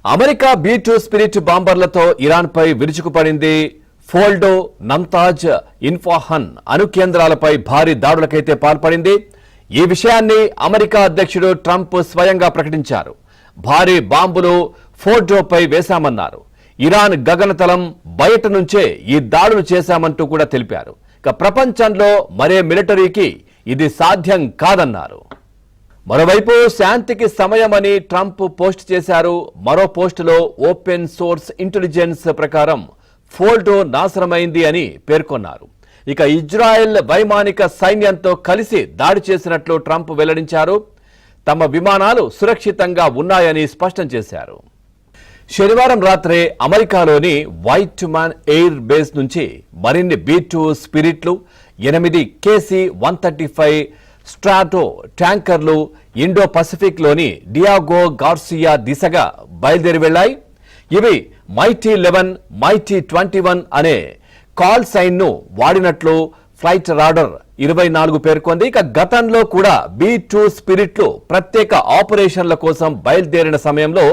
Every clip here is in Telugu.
America B-2 spirit బాంబర్లతో ఇరాన్పై విరుచుకుపడింది. ఫోల్డో, నంతాజ్, ఇన్ఫాహన్ అణు కేంద్రాలపై భారీ దాడులకైతే పాల్పడింది. ఈ విషయాన్ని అమెరికా అధ్యక్షుడు ట్రంప్ స్వయంగా ప్రకటించారు. భారీ బాంబులు ఫోర్డోపై వేశామన్నారు. ఇరాన్ గగనతలం బయట నుంచే ఈ దాడులు చేశామంటూ కూడా తెలిపారు. ఇక ప్రపంచంలో మరే మిలిటరీకి ఇది సాధ్యం కాదన్నారు. మరోవైపు శాంతికి సమయమని ట్రంప్ పోస్ట్ చేశారు. మరో పోస్టులో ఓపెన్ సోర్స్ ఇంటెలిజెన్స్ ప్రకారం ఫోల్డో నాశనమైంది అని పేర్కొన్నారు. ఇక ఇజ్రాయెల్ వైమానిక సైన్యంతో కలిసి దాడి చేసినట్లు ట్రంప్ వెల్లడించారు. తమ విమానాలు సురక్షితంగా ఉన్నాయని స్పష్టం చేశారు. శనివారం రాత్రే అమెరికాలోని వైట్ మ్యాన్ ఎయిర్ బేస్ నుంచి మరిన్ని B-2 స్పిరిట్లు, 8 KC-135 స్ట్రాటో ట్యాంకర్లు ఇండో పసిఫిక్ లోని డియాగో గార్సియా దిశగా బయలుదేరి వెళ్లాయి. ఇవి మైటీ 11, మైటీ 21 అనే కాల్ సైన్ ను వాడినట్లు ఫ్లైట్ రాడర్ 24 పేర్కొంది. ఇక గతంలో కూడా B-2 స్పిరిట్లు ప్రత్యేక ఆపరేషన్ల కోసం బయలుదేరిన సమయంలో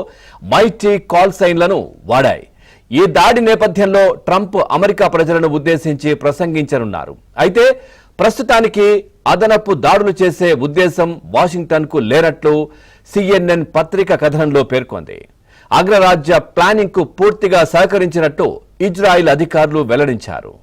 మైటీ కాల్ సైన్లను వాడాయి. ఈ దాడి నేపథ్యంలో ట్రంప్ అమెరికా ప్రజలను ఉద్దేశించి ప్రసంగించనున్నారు. అయితే ప్రస్తుతానికి అదనపు దాడులు చేసే ఉద్దేశం వాషింగ్టన్ కు లేనట్లు CNN పత్రిక కథనంలో పేర్కొంది. అగ్రరాజ్య ప్లానింగ్ కు పూర్తిగా సహకరించినట్టు ఇజ్రాయిల్ అధికారులు వెల్లడించారు.